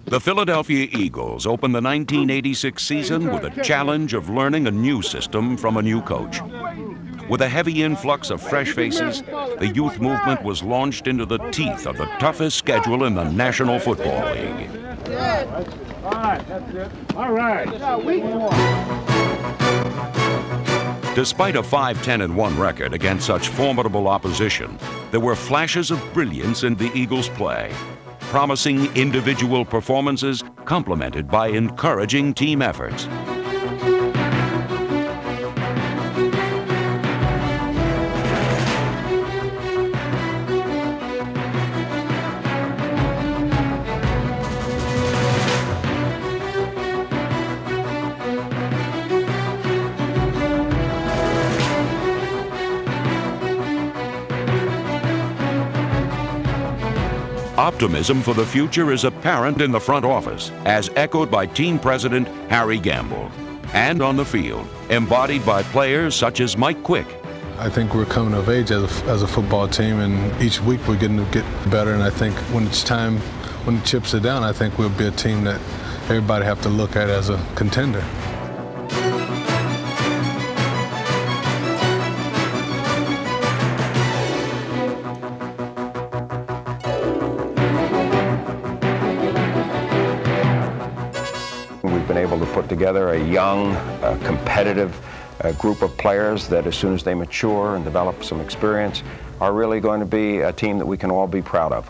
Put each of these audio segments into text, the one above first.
The Philadelphia Eagles opened the 1986 season with a challenge of learning a new system from a new coach. With a heavy influx of fresh faces, the youth movement was launched into the teeth of the toughest schedule in the National Football League. All right, that's it. All right. Despite a 5-10-1 record against such formidable opposition, there were flashes of brilliance in the Eagles' play, promising individual performances complemented by encouraging team efforts. Optimism for the future is apparent in the front office, as echoed by team president Harry Gamble, and on the field, embodied by players such as Mike Quick. I think we're coming of age as a football team, and each week we're getting to get better. And I think when it's time, when the chips are down, I think we'll be a team that everybody have to look at as a contender. We've been able to put together a young, competitive group of players that as soon as they mature and develop some experience are really going to be a team that we can all be proud of.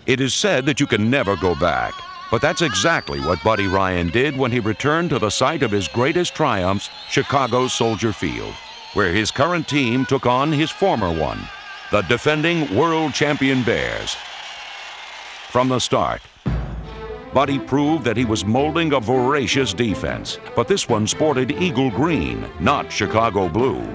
It is said that you can never go back, but that's exactly what Buddy Ryan did when he returned to the site of his greatest triumphs, Chicago's Soldier Field, where his current team took on his former one, the defending world champion Bears. From the start, Buddy proved that he was molding a voracious defense, but this one sported Eagle green, not Chicago blue.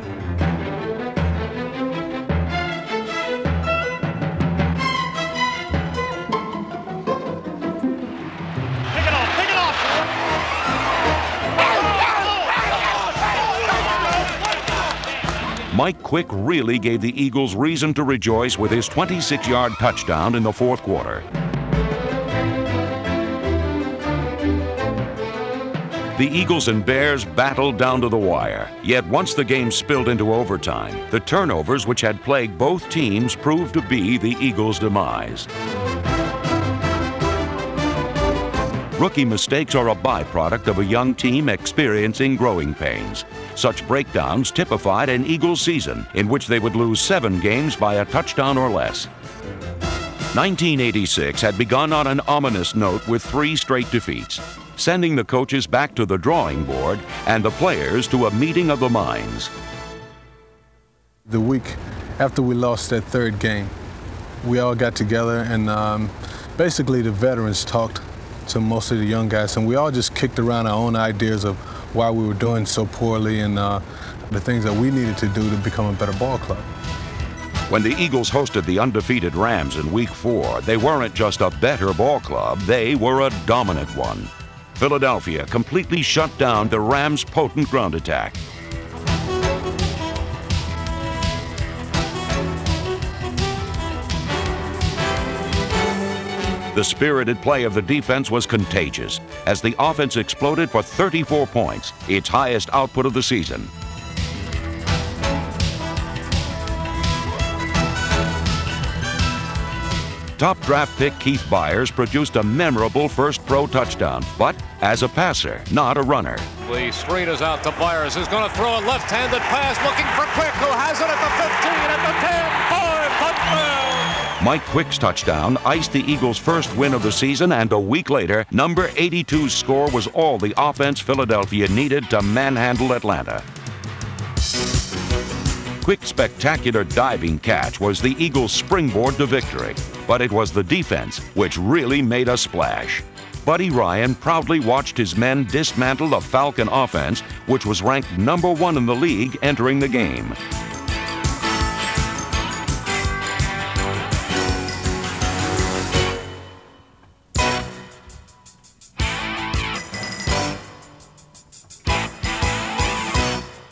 Mike Quick really gave the Eagles reason to rejoice with his 26-yard touchdown in the fourth quarter. The Eagles and Bears battled down to the wire, yet once the game spilled into overtime, the turnovers which had plagued both teams proved to be the Eagles' demise. Rookie mistakes are a byproduct of a young team experiencing growing pains. Such breakdowns typified an Eagles season in which they would lose 7 games by a touchdown or less. 1986 had begun on an ominous note with 3 straight defeats, sending the coaches back to the drawing board and the players to a meeting of the minds. The week after we lost that 3rd game, we all got together and basically the veterans talked to most of the young guys, and we all just kicked around our own ideas of why we were doing so poorly and the things that we needed to do to become a better ball club. When the Eagles hosted the undefeated Rams in Week 4, they weren't just a better ball club, they were a dominant one. Philadelphia completely shut down the Rams' potent ground attack. The spirited play of the defense was contagious as the offense exploded for 34 points, its highest output of the season. Top draft pick Keith Byers produced a memorable first pro touchdown, but as a passer, not a runner. The screen is out to Byers, who's going to throw a left-handed pass, looking for Quick, who has it at the 15, at the 10, 5, touchdown! Mike Quick's touchdown iced the Eagles' first win of the season, and a week later, number 82's score was all the offense Philadelphia needed to manhandle Atlanta. Quick's spectacular diving catch was the Eagles' springboard to victory, but it was the defense which really made a splash. Buddy Ryan proudly watched his men dismantle a Falcon offense, which was ranked #1 in the league entering the game.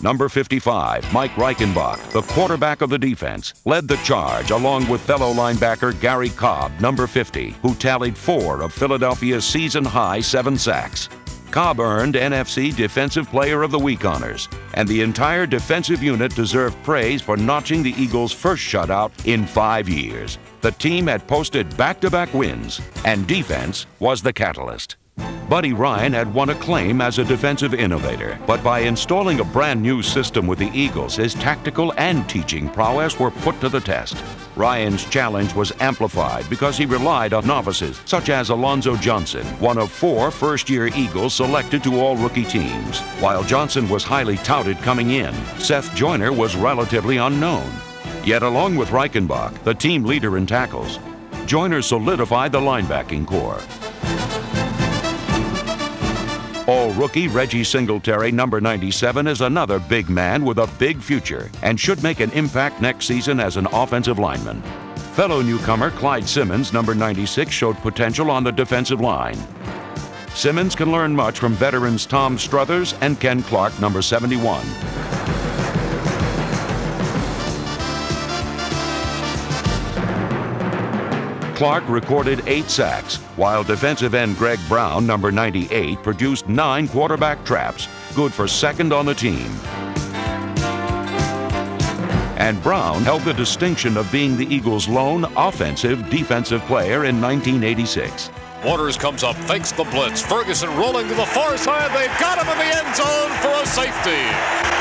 Number 55, Mike Reichenbach, the quarterback of the defense, led the charge along with fellow linebacker Gary Cobb, number 50, who tallied 4 of Philadelphia's season-high 7 sacks. Cobb earned NFC Defensive Player of the Week honors, and the entire defensive unit deserved praise for notching the Eagles' first shutout in 5 years. The team had posted back-to-back wins, and defense was the catalyst. Buddy Ryan had won acclaim as a defensive innovator, but by installing a brand new system with the Eagles, his tactical and teaching prowess were put to the test. Ryan's challenge was amplified because he relied on novices such as Alonzo Johnson, one of 4 first-year Eagles selected to all rookie teams. While Johnson was highly touted coming in, Seth Joyner was relatively unknown. Yet along with Reichenbach, the team leader in tackles, Joyner solidified the linebacking core. All-rookie Reggie Singletary, number 97, is another big man with a big future and should make an impact next season as an offensive lineman. Fellow newcomer Clyde Simmons, number 96, showed potential on the defensive line. Simmons can learn much from veterans Tom Struthers and Ken Clark, number 71. Clark recorded 8 sacks, while defensive end Greg Brown, number 98, produced 9 quarterback traps, good for second on the team. And Brown held the distinction of being the Eagles' lone offensive defensive player in 1986. Waters comes up, fakes the blitz. Ferguson rolling to the far side. They've got him in the end zone for a safety.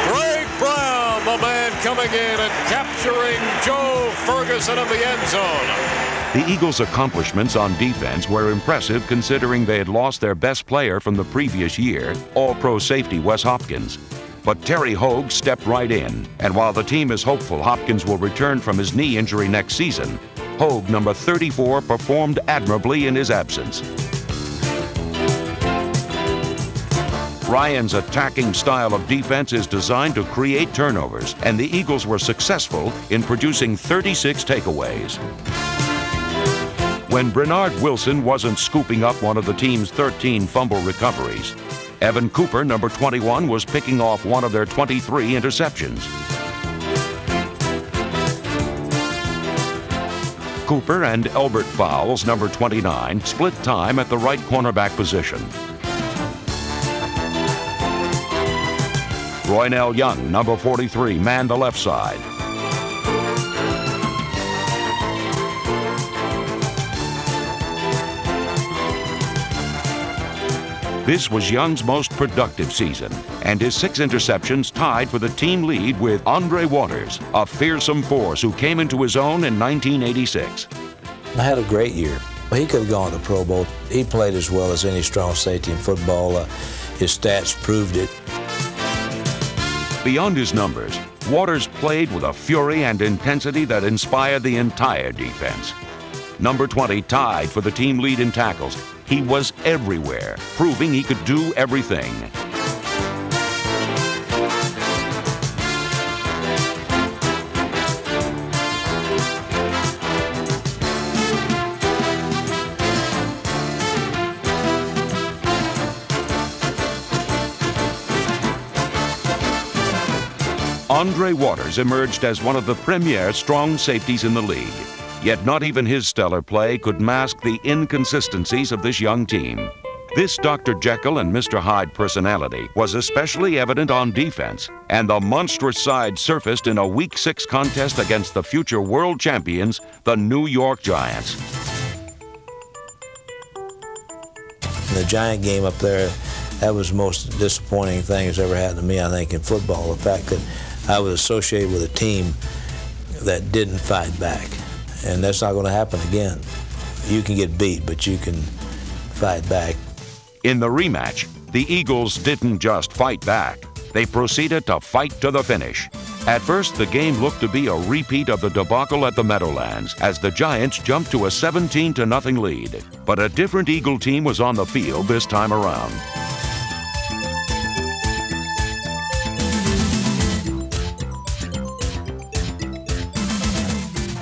Greg Brown, the man coming in and capturing Joe Ferguson in the end zone. The Eagles' accomplishments on defense were impressive considering they had lost their best player from the previous year, All-Pro safety Wes Hopkins. But Terry Hogue stepped right in, and while the team is hopeful Hopkins will return from his knee injury next season, Hogue, number 34, performed admirably in his absence. Ryan's attacking style of defense is designed to create turnovers, and the Eagles were successful in producing 36 takeaways. When Bernard Wilson wasn't scooping up one of the team's 13 fumble recoveries, Evan Cooper, number 21, was picking off one of their 23 interceptions. Cooper and Elbert Fowles, number 29, split time at the right cornerback position. Roynell Young, number 43, manned the left side. This was Young's most productive season, and his 6 interceptions tied for the team lead with Andre Waters, a fearsome force who came into his own in 1986. I had a great year. He could have gone to the Pro Bowl. He played as well as any strong safety in football. His stats proved it. Beyond his numbers, Waters played with a fury and intensity that inspired the entire defense. Number 20 tied for the team lead in tackles. He was everywhere, proving he could do everything. Andre Waters emerged as one of the premier strong safeties in the league. Yet not even his stellar play could mask the inconsistencies of this young team. This Dr. Jekyll and Mr. Hyde personality was especially evident on defense, and the monstrous side surfaced in a Week 6 contest against the future world champions, the New York Giants. The Giant game up there, that was the most disappointing thing that's ever happened to me, I think, in football. The fact that I was associated with a team that didn't fight back. And that's not going to happen again. You can get beat, but you can fight back. In the rematch, the Eagles didn't just fight back. They proceeded to fight to the finish. At first, the game looked to be a repeat of the debacle at the Meadowlands as the Giants jumped to a 17-0 lead. But a different Eagle team was on the field this time around.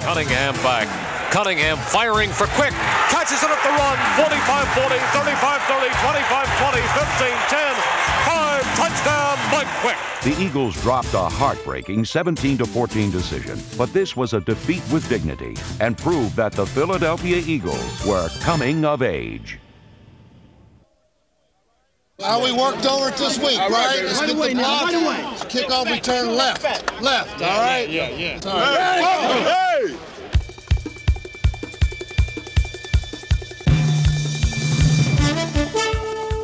Cunningham back. Cunningham firing for quick. Catches it at the run. 45-40, 35-30, 25-20, 15-10. 5 touchdown, Mike quick. The Eagles dropped a heartbreaking 17-14 decision, but this was a defeat with dignity and proved that the Philadelphia Eagles were coming of age. How we worked over it this week, right? Let's get the block. Kick off, return left. Left, all right? Yeah. All right. Hey!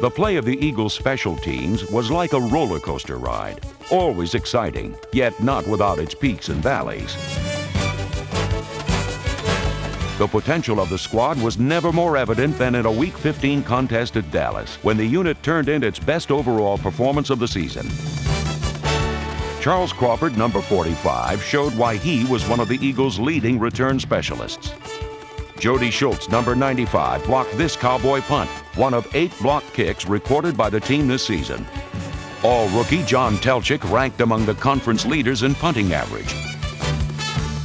The play of the Eagles' special teams was like a roller coaster ride, always exciting, yet not without its peaks and valleys. The potential of the squad was never more evident than in a Week 15 contest at Dallas, when the unit turned in its best overall performance of the season. Charles Crawford, number 45, showed why he was one of the Eagles' leading return specialists. Jody Schultz, number 95, blocked this cowboy punt, one of 8 blocked kicks recorded by the team this season. All-rookie John Telchik ranked among the conference leaders in punting average.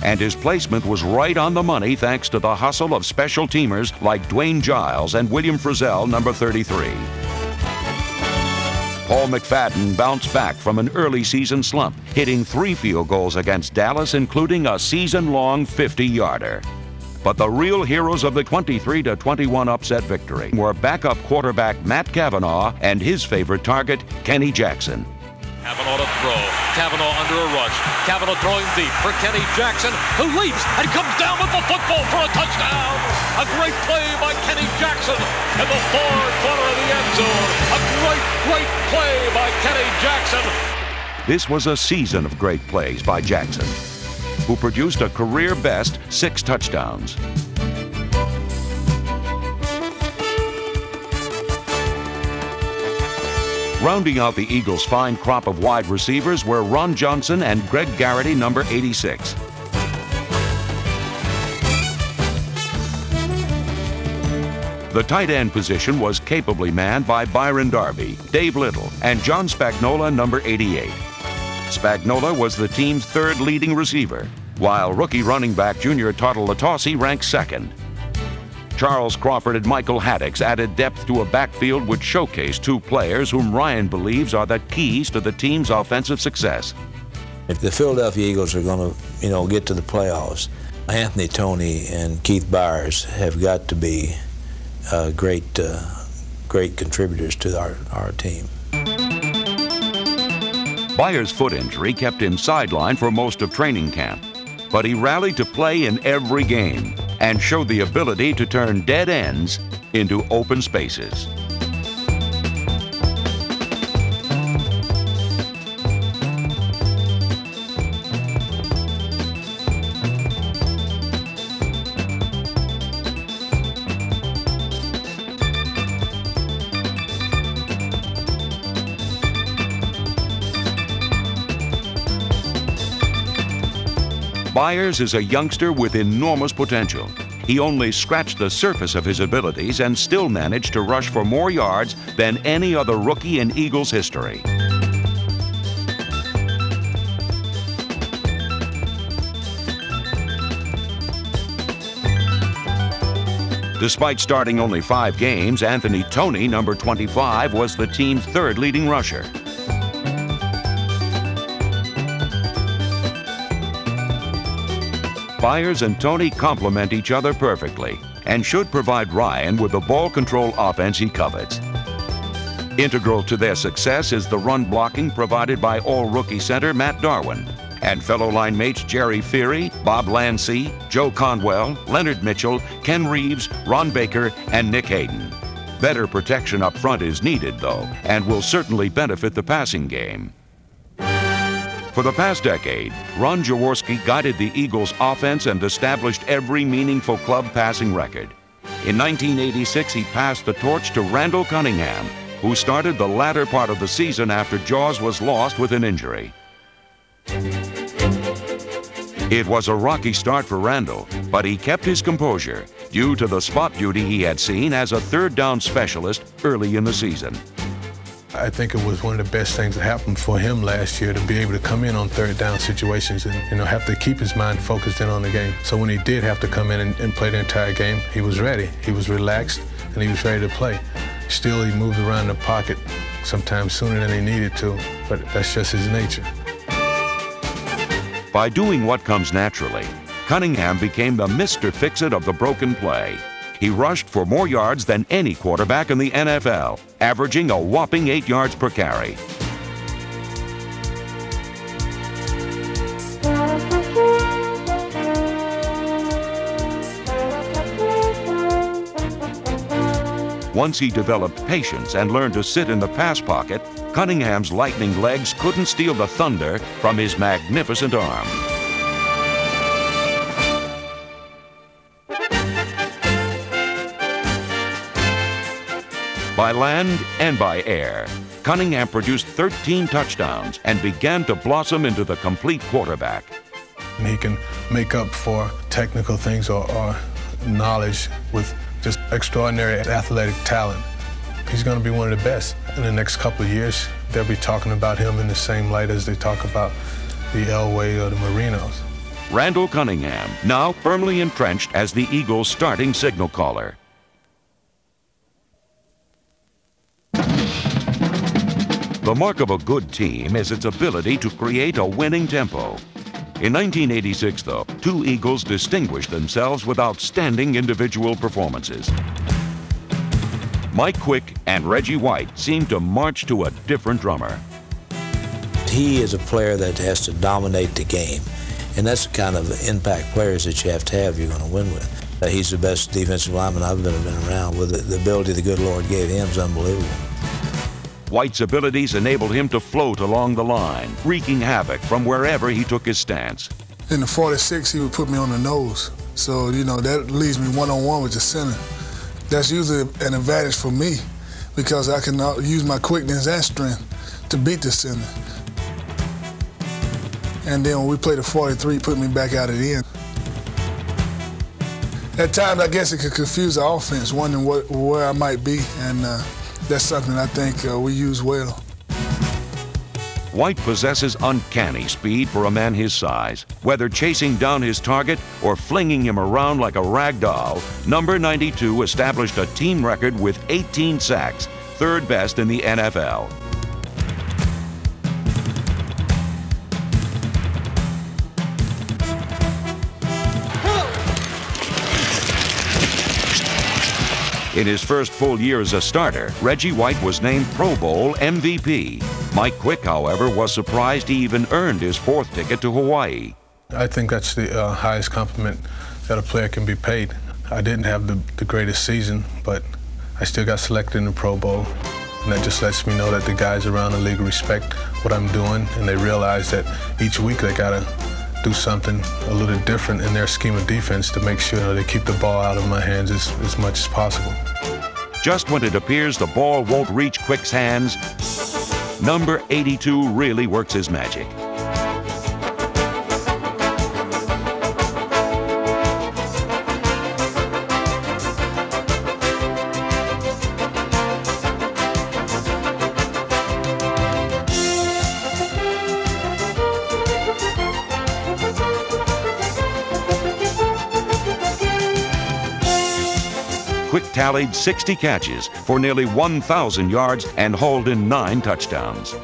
And his placement was right on the money thanks to the hustle of special teamers like Dwayne Giles and William Frizzell, number 33. Paul McFadden bounced back from an early season slump, hitting 3 field goals against Dallas, including a season-long 50-yarder. But the real heroes of the 23-21 upset victory were backup quarterback Matt Cavanaugh and his favorite target, Kenny Jackson. Cavanaugh to throw. Cavanaugh under a rush. Cavanaugh throwing deep for Kenny Jackson, who leaps and comes down with the football for a touchdown. A great play by Kenny Jackson in the far corner of the end zone. A great play by Kenny Jackson. This was a season of great plays by Jackson, who produced a career-best 6 touchdowns. Rounding out the Eagles' fine crop of wide receivers were Ron Johnson and Greg Garrity, number 86. The tight end position was capably manned by Byron Darby, Dave Little, and John Spagnola, number 88. Spagnola was the team's 3rd leading receiver, while rookie running back Junior Toddle-Latossi ranked 2nd. Charles Crawford and Michael Haddix added depth to a backfield which showcased 2 players whom Ryan believes are the keys to the team's offensive success. If the Philadelphia Eagles are going to, get to the playoffs, Anthony Toney and Keith Byers have got to be great contributors to our team. Byers' foot injury kept him sidelined for most of training camp, but he rallied to play in every game and showed the ability to turn dead ends into open spaces. Byers is a youngster with enormous potential. He only scratched the surface of his abilities and still managed to rush for more yards than any other rookie in Eagles history. Despite starting only 5 games, Anthony Toney, number 25, was the team's 3rd leading rusher. Byers and Toney complement each other perfectly and should provide Ryan with the ball control offense he covets. Integral to their success is the run blocking provided by all-rookie center Matt Darwin and fellow line mates Jerry Feary, Bob Lansey, Joe Conwell, Leonard Mitchell, Ken Reeves, Ron Baker, and Nick Hayden. Better protection up front is needed, though, and will certainly benefit the passing game. For the past decade, Ron Jaworski guided the Eagles' offense and established every meaningful club passing record. In 1986, he passed the torch to Randall Cunningham, who started the latter part of the season after Jaws was lost with an injury. It was a rocky start for Randall, but he kept his composure due to the spot duty he had seen as a 3rd down specialist early in the season. I think it was one of the best things that happened for him last year, to be able to come in on 3rd down situations and have to keep his mind focused in on the game. So when he did have to come in and play the entire game, he was ready. He was relaxed and he was ready to play. Still, he moved around the pocket sometimes sooner than he needed to, but that's just his nature. By doing what comes naturally, Cunningham became the Mr. Fix-It of the broken play. He rushed for more yards than any quarterback in the NFL, averaging a whopping 8 yards per carry. Once he developed patience and learned to sit in the pass pocket, Cunningham's lightning legs couldn't steal the thunder from his magnificent arm. By land and by air, Cunningham produced 13 touchdowns and began to blossom into the complete quarterback. He can make up for technical things or knowledge with just extraordinary athletic talent. He's going to be one of the best. In the next couple of years, they'll be talking about him in the same light as they talk about the Elway or the Marinos. Randall Cunningham, now firmly entrenched as the Eagles' starting signal caller. The mark of a good team is its ability to create a winning tempo. In 1986, though, two Eagles distinguished themselves with outstanding individual performances. Mike Quick and Reggie White seemed to march to a different drummer. He is a player that has to dominate the game, and that's the kind of impact players that you have to have you're going to win with. He's the best defensive lineman I've ever been around with. The ability the good Lord gave him is unbelievable. White's abilities enabled him to float along the line, wreaking havoc from wherever he took his stance. In the 46, he would put me on the nose. So, you know, that leaves me one-on-one with the center. That's usually an advantage for me because I can use my quickness and strength to beat the center. And then when we play the 43, he put me back out at the end. At times, I guess it could confuse the offense, wondering where I might be, and that's something I think we use well. White possesses uncanny speed for a man his size. Whether chasing down his target or flinging him around like a rag doll, number 92 established a team record with 18 sacks, third best in the NFL. In his first full year as a starter, Reggie White was named Pro Bowl MVP. Mike Quick, however, was surprised he even earned his fourth ticket to Hawaii. I think that's the highest compliment that a player can be paid. I didn't have the greatest season, but I still got selected in the Pro Bowl. And that just lets me know that the guys around the league respect what I'm doing, and they realize that each week they gotta do something a little different in their scheme of defense to make sure they keep the ball out of my hands as much as possible. Just when it appears the ball won't reach Quick's hands, number 82 really works his magic. Quick tallied 60 catches for nearly 1,000 yards and hauled in 9 touchdowns.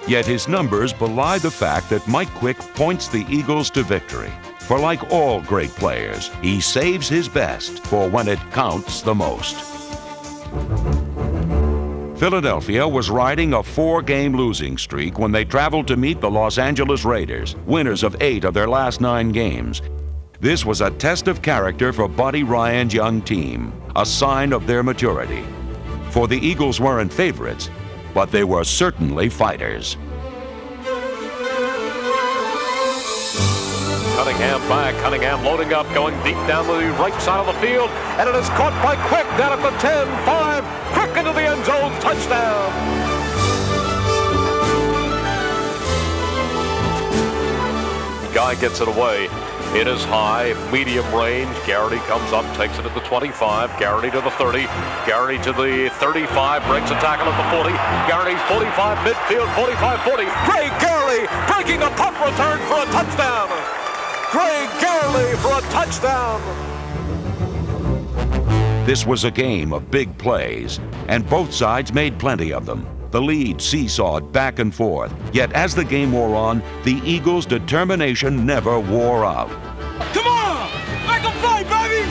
Yet his numbers belie the fact that Mike Quick points the Eagles to victory. For like all great players, he saves his best for when it counts the most. Philadelphia was riding a 4-game losing streak when they traveled to meet the Los Angeles Raiders, winners of 8 of their last 9 games. This was a test of character for Buddy Ryan's young team, a sign of their maturity. For the Eagles weren't favorites, but they were certainly fighters. Cunningham back, Cunningham loading up, going deep down the right side of the field, and it is caught by Quick down at the 10, 5, Quick into the end zone, touchdown! Guy gets it away. It is high, medium range. Garrity comes up, takes it at the 25. Garrity to the 30. Garrity to the 35. Breaks a tackle at the 40. Garrity 45 midfield, 45-40. Greg Garrity breaking a punt return for a touchdown. Greg Garrity for a touchdown. This was a game of big plays, and both sides made plenty of them. The lead seesawed back and forth. Yet as the game wore on, the Eagles' determination never wore out. Come on! Make them fight, baby!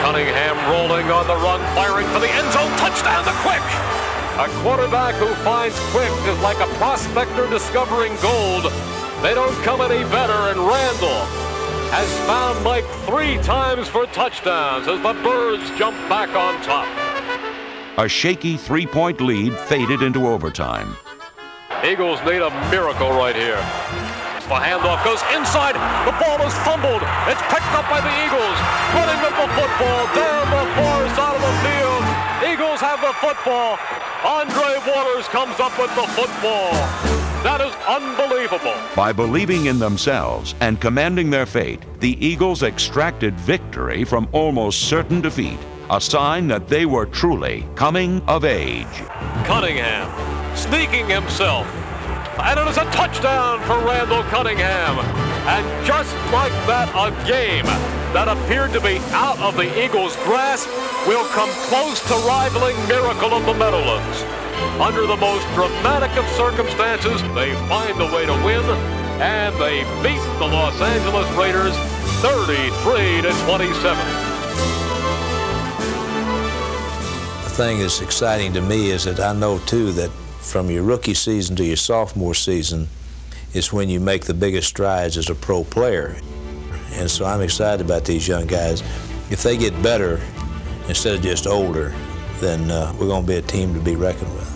Cunningham rolling on the run, firing for the end zone. Touchdown to Quick! A quarterback who finds Quick is like a prospector discovering gold. They don't come any better, and Randall has found Mike 3 times for touchdowns as the Birds jump back on top. A shaky 3-point lead faded into overtime. Eagles need a miracle right here. The handoff goes inside. The ball is fumbled. It's picked up by the Eagles. Running with the football down the far side of the field. Eagles have the football. Andre Waters comes up with the football. That is unbelievable. By believing in themselves and commanding their fate, the Eagles extracted victory from almost certain defeat, a sign that they were truly coming of age. Cunningham sneaking himself. And it is a touchdown for Randall Cunningham. And just like that, a game that appeared to be out of the Eagles' grasp will come close to rivaling Miracle of the Meadowlands. Under the most dramatic of circumstances, they find a way to win, and they beat the Los Angeles Raiders 33-27. The thing that's exciting to me is that I know, too, that from your rookie season to your sophomore season is when you make the biggest strides as a pro player. And so I'm excited about these young guys. If they get better instead of just older, then we're going to be a team to be reckoned with.